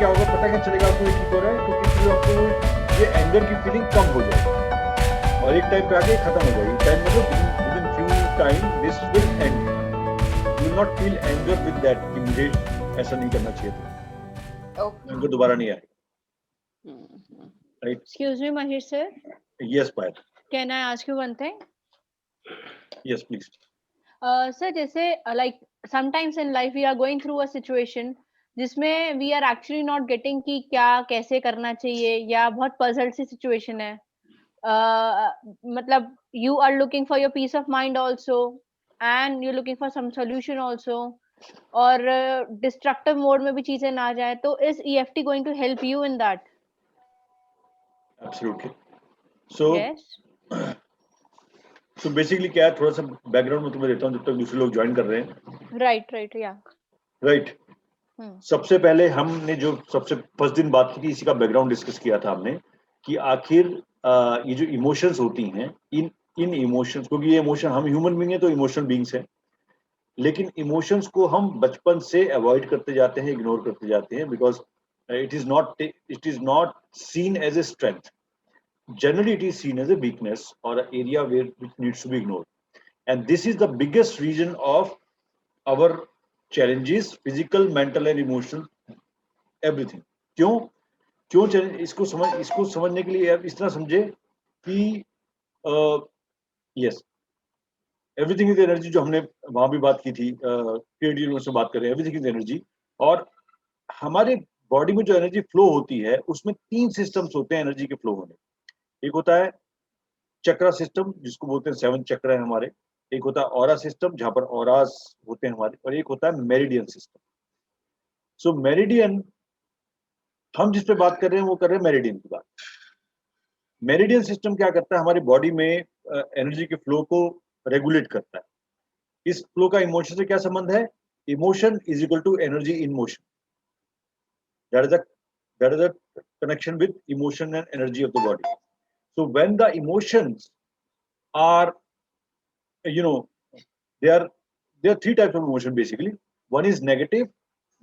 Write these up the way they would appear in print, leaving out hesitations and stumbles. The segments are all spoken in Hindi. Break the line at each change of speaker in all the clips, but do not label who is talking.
क्या होगा, पता क्या चलेगा आपको ये ठीक हो रहा है, क्योंकि फिर आपको ये एंगर की फीलिंग कम हो जाएगी और एक टाइम पे आके खत्म हो जाएगी। टाइम मतलब with in few time this will and, you will not feel anger with that कि मुझे ऐसा नहीं करना चाहिए था,
ओके।
एंगर दोबारा नहीं आएगा। Right?
Excuse me, Mahir sir.
Yes Payal,
Can I ask you one thing?
Yes please.
Sir, जैसे like sometimes in life we are going through a situation जिसमें we are actually not getting कि क्या कैसे करना चाहिए या बहुत puzzled सी situation है। मतलब you are looking for your peace of mind also and you're looking for some solution also और destructive mode में भी चीजें ना जाए तो is EFT going to help you in that?
Absolutely. So
Yes.
So basically क्या है, थोड़ा सा बैकग्राउंड में तुम्हें देता हूँ जब तक दूसरे लोग ज्वाइन कर रहे हैं।
Right, right, yeah.
Right?
Hmm.
सबसे पहले हमने जो सबसे फर्स्ट दिन बात की थी, इसी का बैकग्राउंड डिस्कस किया था हमने कि आखिर ये जो इमोशंस होती हैं, इन इन इमोशंस, क्योंकि ये इमोशन, हम ह्यूमन बीइंग है तो इमोशनल बीइंग्स हैं, लेकिन इमोशंस को हम बचपन से अवॉइड करते जाते हैं, इग्नोर करते जाते हैं, because it is not seen as a strength, generally it is seen as a weakness और area where which needs to be ignored, and this is the biggest reason of our challenges, physical, mental and emotional, everything. क्यों क्यों challenge, इसको समझने के लिए आप इस तरह समझे कि यस, एवरीथिंग इज एनर्जी, जो हमने वहां भी बात की थी, क्रिएटिव यूनिवर्स में बात कर रहे हैं, एवरीथिंग इज एनर्जी। और हमारे बॉडी में जो एनर्जी फ्लो होती है उसमें 3 सिस्टम्स होते हैं एनर्जी के फ्लो होने। एक होता है चक्रा सिस्टम, जिसको बोलते हैं 7 चक्र है हमारे। एक होता है ऑरा सिस्टम, जहां पर ऑरास होते हैं हमारे, और एक होता है मेरिडियन सिस्टम। सो मेरिडियन, हम जिस पे बात कर रहे हैं वो कर रहे हैं मेरिडियन की बात। मेरिडियन सिस्टम क्या करता है, हमारी बॉडी में एनर्जी के फ्लो को रेगुलेट करता है। इस फ्लो का इमोशन से क्या संबंध है? Emotion is equal to energy in motion, that is the connection with emotion and energy of the body. So when the emotions are, you know, there are there are 3 types of emotion basically. One is negative,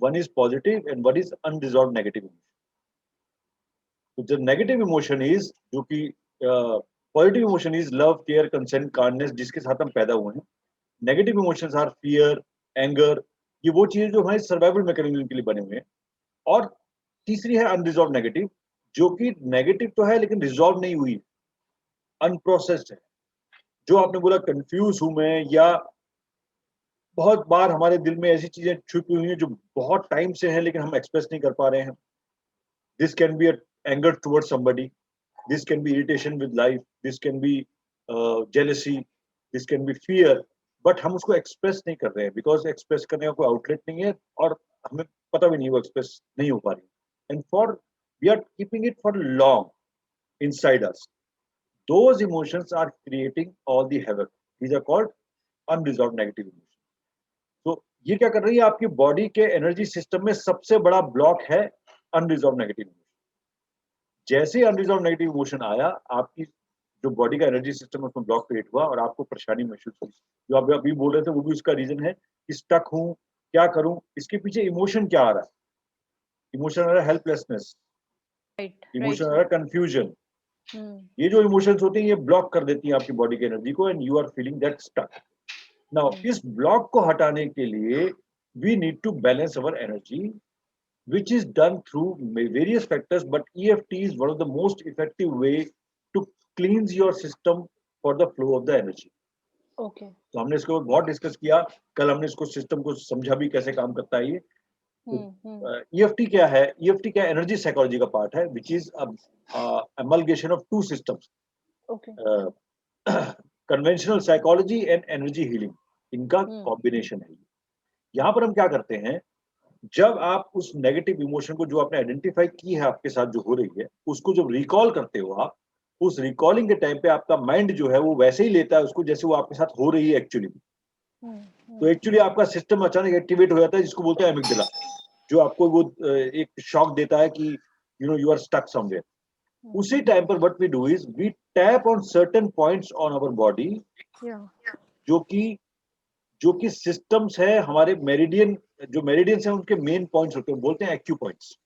one is positive, and one is unresolved negative emotion. So the negative emotion is, जो कि positive emotion is love, care, consent, kindness, जिसके साथ हम पैदा हुए हैं। Negative emotions are fear, anger, ये वो चीजें जो हमारे सर्वाइवल मैकेनिज्म के लिए बने हुए हैं। और तीसरी है अनरिजॉल्व नेगेटिव, जो कि नेगेटिव तो है लेकिन रिजॉल्व नहीं हुई, अनप्रोसेस्ड है। जो आपने बोला कंफ्यूज हूं मैं, या बहुत बार हमारे दिल में ऐसी चीजें छुपी हुई हैं जो बहुत टाइम से हैं लेकिन हम एक्सप्रेस नहीं कर पा रहे हैं। This can be anger towards somebody, this can be irritation with life, this can be jealousy, this can be fear, but हम उसको एक्सप्रेस नहीं कर रहे हैं बिकॉज एक्सप्रेस करने का कोई आउटलेट नहीं है और हमें पता भी नहीं वो एक्सप्रेस नहीं हो पा रही। And for we are keeping it for long inside us, those emotions are creating all the havoc. These are called unresolved negative emotions. तो ये क्या कर रही है, आपकी बॉडी के एनर्जी सिस्टम में सबसे बड़ा ब्लॉक है अनरिजॉल्व नेगेटिव इमोशन। जैसे अनरिजॉल्व नेगेटिव इमोशन आया, आपकी जो बॉडी का एनर्जी सिस्टम है उसमें ब्लॉक क्रिएट हुआ और आपको परेशानी महसूस हुई। जो आप अभी बोल रहे थे वो भी उसका रीजन है कि स्टक हूं, क्या करूं। इसके पीछे इमोशन क्या आ रहा है? इमोशन आ रहा है हेल्पलेसनेस,
Right, right,
इमोशन आ
sir.
रहा है कंफ्यूजन।
Hmm.
ये जो इमोशंस होती हैं ये ब्लॉक कर देती हैं आपकी बॉडी की एनर्जी को, and you are feeling that stuck. Now
Hmm.
इस ब्लॉक को हटाने के लिए we need to balance our energy, which is done through various factors, but EFT is one of the most effective way to cleanse your system for the flow of the energy.
Okay.
तो हमने इसको बहुत डिस्कस किया, कल हमने इसको सिस्टम को समझा भी कैसे काम करता है ये।
Hmm. Hmm.
EFT क्या है? EFT क्या एनर्जी साइकोलॉजी का पार्ट है, which is amalgamation of 2 systems,
Okay.
Conventional psychology and energy healing, इनका
Hmm.
कॉम्बिनेशन है। यहाँ पर हम क्या करते हैं, जब आप उस नेगेटिव इमोशन को जो आपने आइडेंटिफाई की है आपके साथ जो हो रही है, उसको जब रिकॉल करते हो आप, उस रिकॉलिंग के टाइम पे आपका माइंड जो है वो वैसे ही लेता है उसको जैसे वो आपके साथ हो रही है एक्चुअली।
Hmm.
तो
Hmm.
एक्चुअली आपका सिस्टम अचानक एक्टिवेट हो जाता है, जिसको बोलते हैं एमिगडाला, जो आपको वो एक शॉक देता है कि you are stuck somewhere.
Hmm.
उसी टाइम पर what we do is we tap on certain points on our body,
Yeah.
जो कि जो कि सिस्टम्स है हमारे मेरिडियन, जो मेरिडियंस हैं उनके मेन पॉइंट्स होते हैं, बोलते हैं एक्यू पॉइंट्स।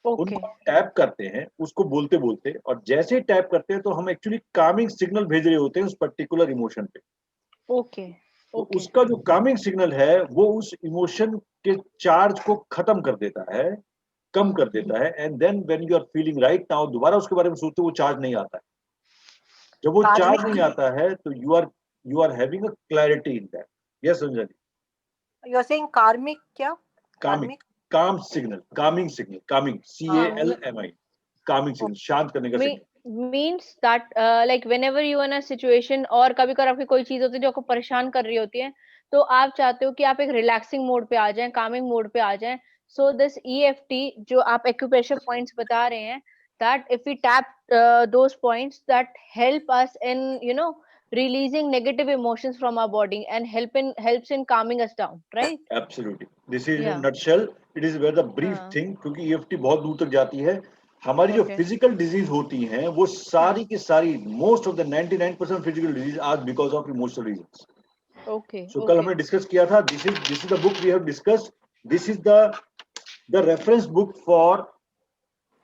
Okay.
उनको टैप करते हैं उसको बोलते बोलते, और जैसे ही टैप करते हैं तो हम एक्चुअली कामिंग सिग्नल भेज रहे होते हैं उस पर्टिकुलर इमोशन पे।
Okay.
तो
Okay.
उसका जो कामिंग सिग्नल है वो उस इमोशन के चार्ज को खत्म कर देता है, कम कर देता है, and then when you are feeling right now दोबारा उसके बारे में सोचते हो, वो चार्ज नहीं आता है। जब वो चार्ज
कार्मिक
नहीं आता है तो you are having a clarity in that. Yes Sanjay ji.
You are saying karmic क्या?
Calming,
karmic
calm signal, calming signal, calming, CALMI, calming signal, शांत करने का
Me,
signal.
means that like whenever you in a situation और कभी कभार आपकी कोई चीज होती है जो आपको परेशान कर रही होती है, तो आप चाहते हो कि आप एक रिलैक्सिंग मोड पे आ जाएं, कामिंग मोड पे आ जाएं। सो दिस EFT जो आप एक्यूप्रेशर पॉइंट्स बता रहे हैं, that if we tap those points that help us in releasing negative emotions from our body and helps in calming us down, right?
Absolutely, this is in
Yeah.
Nutshell, it is where the brief
हाँ.
थिंग, क्योंकि EFT बहुत दूर तक जाती है। हमारी जो
Okay.
फिजिकल डिजीज होती हैं वो सारी की सारी, most of the 99% physical disease are because of emotional reasons.
Okay.
So कल
Okay.
हमने डिस्कस किया था, this is the book we have discussed, this is the reference book for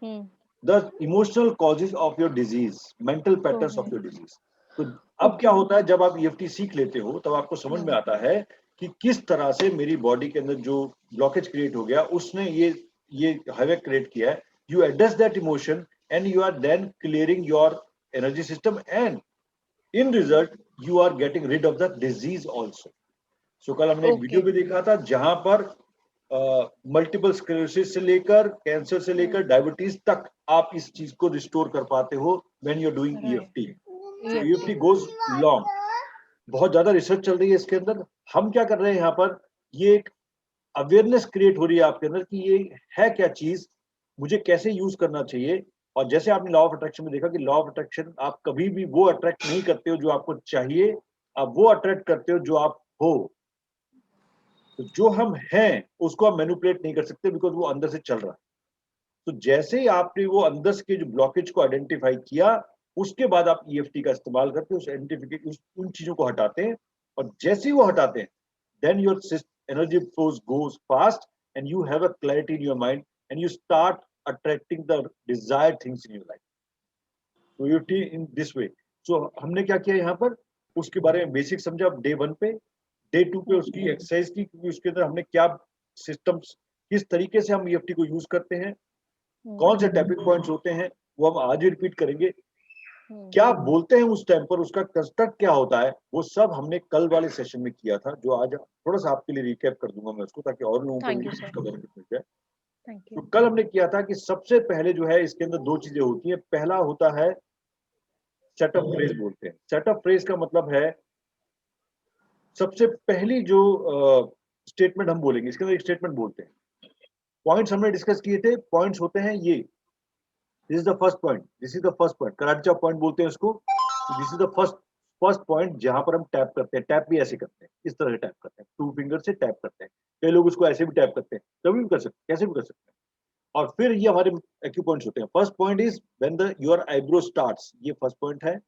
Hmm.
The emotional causes of your disease, mental patterns of
Okay.
Your disease. तो अब क्या होता है, जब आप EFT सीख लेते हो तब आपको समझ में
Hmm.
आता है कि किस तरह से मेरी बॉडी के अंदर जो ब्लॉकेज क्रिएट हो गया उसने ये हैवक क्रिएट किया है। You address that emotion and you are then clearing your energy system, and in result you are getting rid of the disease also. So कल हमने एक वीडियो
Okay.
भी देखा था जहां पर मल्टीपल स्क्लेरोसिस से लेकर कैंसर से लेकर डायबिटीज तक आप इस चीज को रिस्टोर कर पाते हो when you are doing
Right.
EFT। So
EFT.
EFT goes long, बहुत ज्यादा रिसर्च चल रही है इसके अंदर। हम क्या कर रहे हैं यहाँ पर, ये एक अवेयरनेस क्रिएट हो रही है आपके अंदर कि ये है क्या चीज, मुझे कैसे यूज करना चाहिए। और जैसे आपने लॉ ऑफ अट्रैक्शन में देखा कि लॉ ऑफ अट्रैक्शन, आप कभी भी वो अट्रैक्ट नहीं करते हो जो आपको चाहिए, आप वो अट्रैक्ट करते हो जो आप हो। तो जो हम हैं उसको आप मैनिपुलेट नहीं कर सकते, बिकॉज वो अंदर से चल रहा है। तो जैसे ही आपने वो अंदर के जो ब्लॉकेज को आइडेंटिफाई किया, उसके बाद आप EFT का इस्तेमाल करके उस आइडेंटिफिकेट उन चीजों को हटाते हैं, और जैसे ही वो हटाते हैं then your energy flows goes fast and you have a clarity in your mind and you start attracting the desired things in your life. So EFT in this way. So हमने क्या किया यहाँ पर, उसके बारे में बेसिक समझा डे 1 पे, डे 2 पे उसकी एक्सरसाइज की, क्योंकि उसके अंदर हमने क्या सिस्टम्स, किस तरीके से हम EFT को यूज करते हैं, कौन से टैपिंग पॉइंट्स होते हैं, वो हम आज ही रिपीट करेंगे। क्या बोलते हैं उस टाइम पर, उसका कंस्ट्रक्ट क्या होता है, वो सब हमने कल वाले सेशन में किया था, जो आज थोड़ा सा आपके लिए रिकैप कर दूंगा मैं उसको, ताकि और लोगों को
Thank
भी
you, sir.
उसका बेनिफिट मिल जाए।
Thank
तो
you.
कल हमने किया था कि सबसे पहले जो है इसके अंदर दो चीजें होती है। पहला होता है सेटअप फ्रेज, बोलते हैं। सेटअप फ्रेज का मतलब है सबसे पहली जो स्टेटमेंट हम बोलेंगे, इसके अंदर एक स्टेटमेंट बोलते हैं। पॉइंट्स हमने डिस्कस किए थे, पॉइंट्स होते हैं ये, this is the first point, this is the first point, कराचा पॉइंट बोलते हैं इसको। This is the first point जहां पर हम टैप करते हैं। टैप भी ऐसे करते हैं, इस तरह से टैप करते हैं, 2 फिंगर से टैप करते हैं। कई लोग उसको ऐसे भी टैप करते हैं, कभी भी कर सकते हैं, कैसे भी कर सकते हैं। और फिर ये हमारे एक्यू पॉइंट्स होते हैं। First point is when the your eyebrow starts, ये फर्स्ट पॉइंट है।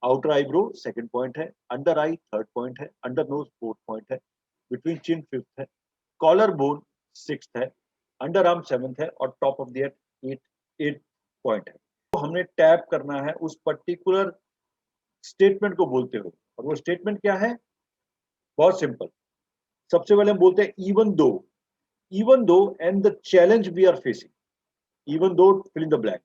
आउटर आईब्रो सेकंड पॉइंट है। अंडर आई थर्ड पॉइंट है। अंडर नोज फोर्थ पॉइंट है। बिटवीन चिन फिफ्थ है। कॉलर बोन सिक्स्थ है। अंडर आर्म सेवंथ है। और top of the head at point है। तो हमने टैप करना है उस पर्टिकुलर स्टेटमेंट को बोलते हुए। और वो स्टेटमेंट क्या है, बहुत सिंपल। सबसे पहले हम बोलते हैं even though and the challenge we are facing, even though fill in the blank.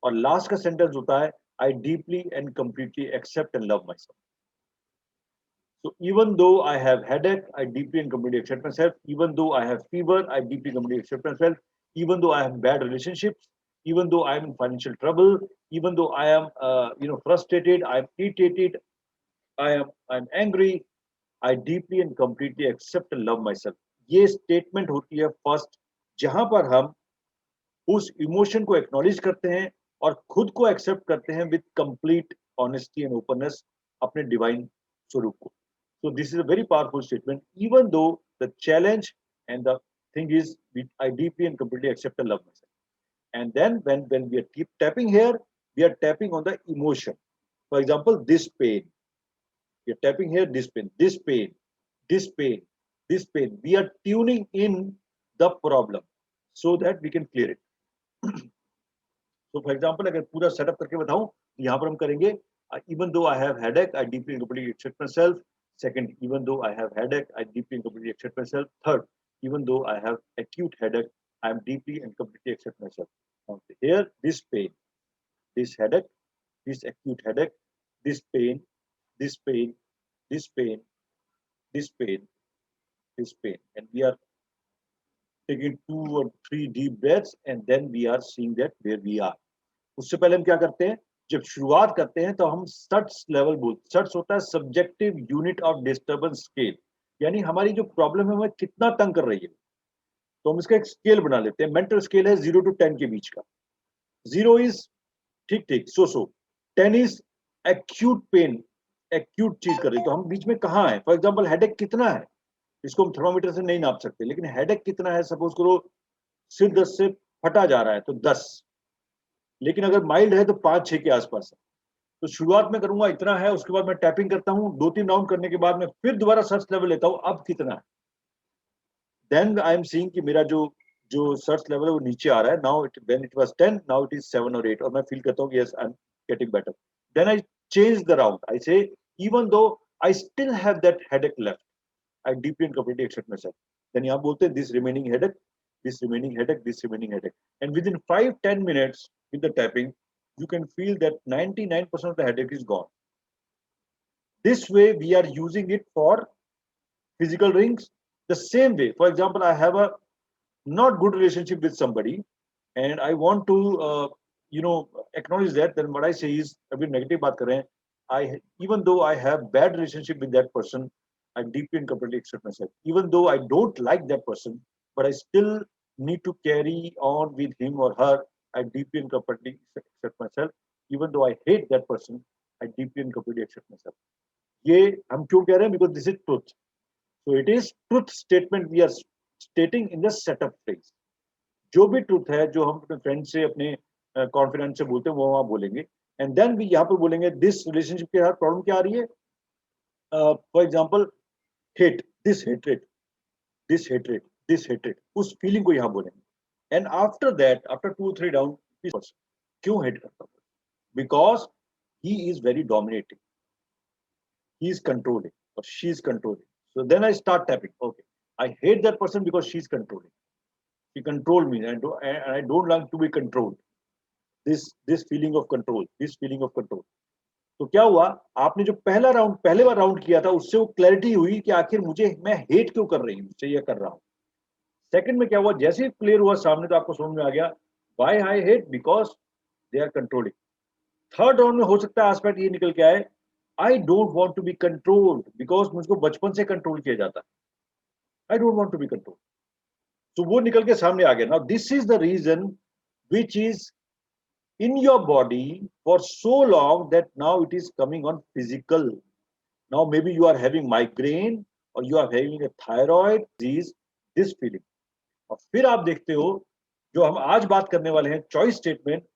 और लास्ट का सेंटेंस होता है I deeply and completely accept and love myself. So even though I have headache, I deeply and completely accept myself. Even though I have fever, I deeply and completely accept myself. Even though I have bad relationships, even though I am in financial trouble, even though I am, frustrated, I am irritated, I'm angry, I deeply and completely accept and love myself. ये statement होती है फर्स्ट, जहां पर हम उस इमोशन को एक्नॉलेज करते हैं और खुद को एक्सेप्ट करते हैं with complete honesty and openness अपने डिवाइन स्वरूप को। So this is a very powerful statement. Even though the challenge and the thing is, I deeply and completely accept and love myself. And then when we are keep tapping here, we are tapping on the emotion. For example, this pain. We are tapping here, this pain, this pain, this pain, this pain. We are tuning in the problem so that we can clear it. तो फॉर एग्जाम्पल अगर पूरा सेटअप करके बताऊं, यहाँ पर हम करेंगे even though I have headache I deeply and completely accept myself. Second, even though I have headache, I deeply and completely accept myself. Third, even though I have acute headache, I am deeply and completely accept myself. Now, here, this pain, this headache, this acute headache, this pain, this pain, this pain, this pain, this pain, and we are taking 2 or 3 deep breaths, and then we are seeing that where we are. उससे पहले हम क्या करते हैं, जब शुरुआत करते हैं तो हम सर्ट्स लेवल बोलते. सर्ट्स होता है subjective unit of disturbance scale, यानी हमारी जो प्रॉब्लम है वो कितना तंग कर रही है, तो हम इसका एक स्केल बना लेते हैं. मेंटल स्केल है 0 to 10 के बीच का. 0 इज ठीक ठीक, सो 10 इज एक्यूट पेन, एक्यूट चीज कर रही है, तो हम बीच में कहाँ है. फॉर एग्जाम्पल हेडेक कितना है, इसको हम थर्मोमीटर से नहीं नाप सकते, लेकिन हेडेक कितना है, सपोज करो सिर 10 से फटा जा रहा है तो 10, लेकिन अगर माइल्ड है तो 5-6 के आसपास है. तो शुरुआत में करूंगा इतना है, उसके बाद मैं टैपिंग करता हूँ, 2-3 राउंड करने के बाद मैं फिर दोबारा सर्च लेवल लेता हूँ, अब कितना है. देन आई एम सीइंग कि मेरा जो जो सर्च लेवल है वो नीचे आ रहा है. Now it, when it was 10, now it is 7 or 8, और मैं फील करता हूँ कि yes I am getting better. Then I change the round. I say even though I still have that headache left, I deeply and completely accept myself. Then यहाँ बोलते हैं this remaining headache, this remaining headache, this remaining headache. And within 5-10 minutes with the tapping, you can feel that 99% of the headache is gone. This way, we are using it for physical rings. The same way, for example, I have a not good relationship with somebody, and I want to, acknowledge that. Then what I say is, अभी negative बात कर रहे हैं. Even though I have bad relationship with that person, I deeply and completely accept myself. Even though I don't like that person, but I still need to carry on with him or her. I deeply and completely accept myself. Even though I hate that person, I deeply and completely accept myself. ये हम क्यों कह रहे हैं? Because this is truth. So it is truth statement we are stating in the setup phase. जो भी truth है, जो हम अपने friend से, अपने confidence से बोलते हैं, वो वहाँ बोलेंगे. And then भी यहाँ पर बोलेंगे this relationship के साथ problem क्या आ रही है? For example, hate, this hatred, this hatred, this hatred, उस फीलिंग को यहाँ बोलेंगे. And after that, after 2-3 round, क्यों हेट करता हूँ? Because he is very dominating, he is controlling और she is controlling. So then I start tapping. Okay, I hate that person because she is controlling, she control me and I don't like to be controlled. This feeling of control, this feeling of control. तो क्या हुआ, आपने जो पहले बार राउंड किया था, उससे वो क्लैरिटी हुई कि आखिर मैं हेट क्यों कर रही हूँ, उससे ये कर रहा हूँ. सेकंड में क्या हुआ, जैसे ही क्लियर हुआ सामने तो आपको समझ में आ गया why I hate, because they are controlling. Third round में हो सकता है एस्पेक्ट ये निकल के आए, I don't want to be controlled because मुझको बचपन से कंट्रोल किया जाता है. I don't want to be controlled. तो वो निकल के सामने आ गया. Now this is the reason which is in your body for so long that now it is coming on physical. Now maybe you are having migraine or you are having a thyroid disease, this feeling. और फिर आप देखते हो जो हम आज बात करने वाले हैं, चॉइस स्टेटमेंट,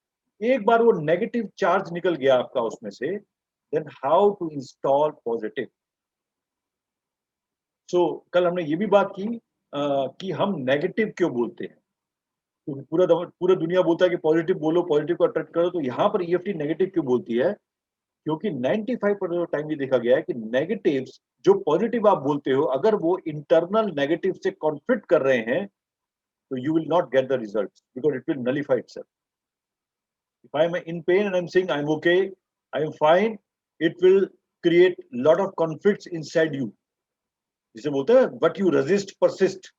एक बार वो नेगेटिव चार्ज निकल गया आपका उसमें से, then how to install positive. So कल हमने ये भी बात की कि हम नेगेटिव क्यों बोलते हैं. तो पूरा दुनिया बोलता है कि पॉजिटिव बोलो, पॉजिटिव को अट्रैक्ट करो. तो यहाँ पर ईएफटी नेगेटिव क्यों बोलती है? क्योंकि 95% टाइम ये देखा गया है कि नेगेटिव्स जो पॉजिटिव आप बोलते हो, अगर वो इंटरनल नेगेटिव से कॉन्फ्लिक्ट कर रहे हैं, तो you will not get the results because it will nullify itself. If I am in pen and I am saying I am okay, I am fine, it will create lot of conflicts inside you. जिसे बोलते हैं बट यू रेजिस्ट परसिस्ट.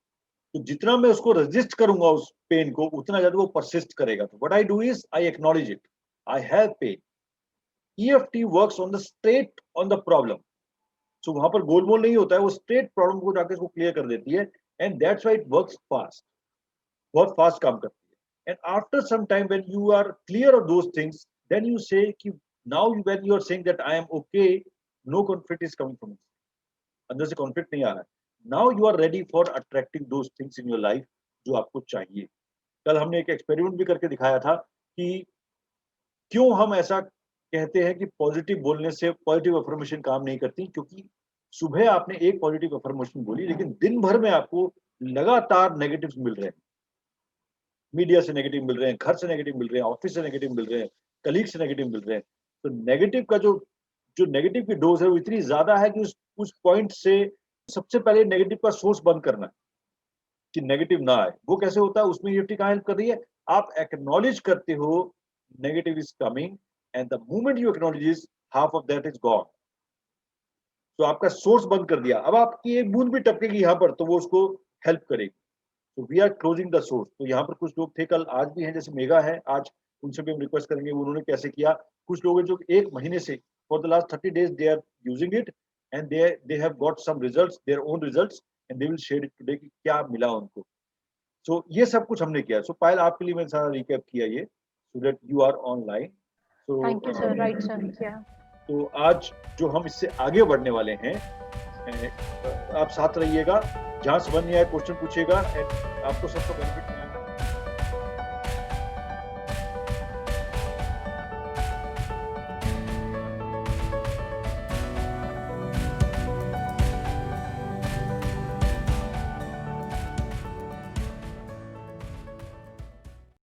तो जितना मैं उसको रेजिस्ट करूंगा उस पेन को, उतना ज्यादा वो परसिस्ट करेगा. तो what I do is I acknowledge it, I have pain. EFT works on the straight on the problem. So वहां पर गोलमोल नहीं होता है, वो स्ट्रेट प्रॉब्लम को जाकर उसको क्लियर कर देती है. And that's why it works fast, बहुत फास्ट काम करती है. And after some time when you are clear of those things, then you say कि now when you are saying that I am okay, no conflict is coming from अंदर से, कॉन्फ्लिक्ट नहीं आ रहा है. Now you are ready for attracting those things in your life जो आपको चाहिए. कल हमने एक एक्सपेरिमेंट भी करके दिखाया था कि क्यों हम ऐसा कहते हैं कि पॉजिटिव बोलने से पॉजिटिव अफर्मेशन काम नहीं करती. क्योंकि सुबह आपने एक पॉजिटिव अफर्मेशन बोली, लेकिन दिन भर में आपको लगातार नेगेटिव्स मिल रहे हैं. मीडिया से नेगेटिव मिल रहे हैं, घर से नेगेटिव मिल रहे हैं, ऑफिस से नेगेटिव मिल रहे हैं, कलीग से नेगेटिव मिल रहे हैं। तो नेगेटिव का जो जो नेगेटिव की डोज है वो इतनी ज्यादा है कि उस पॉइंट से सबसे पहले नेगेटिव का सोर्स बंद करना है कि नेगेटिव ना आए। वो कैसे होता है, उसमें ईएफटी कहाँ हेल्प कर रही है, आप एक्नॉलेज करते हो negative is coming and the moment you acknowledge half of that is gone. तो आपका सोर्स बंद कर दिया, अब आपकी एक बूंद भी टपकेगी यहाँ पर तो वो उसको हेल्प करेगी। तो we are closing the source. तो यहाँ पर कुछ लोग थे कल, आज भी हैं, जैसे मेगा है आज, उनसे भी हम रिक्वेस्ट करेंगे उन्होंने कैसे किया। कुछ लोग हैं जो एक महीने से for the last 30 days they are using it and they have got some results, their own results, and they will share it today कि क्या मिला उनको। सो ये सब कुछ हमने किया। सो पायल आपके लिए मैंने सारा रिकैप किया ये, so that you are online. So
thank you sir, right sir, या
तो आज जो हम इससे आगे बढ़ने वाले हैं, आप साथ रहिएगा, जहां समझ नहीं आए क्वेश्चन पूछिएगा, एंड आपको सबका बेनिफिट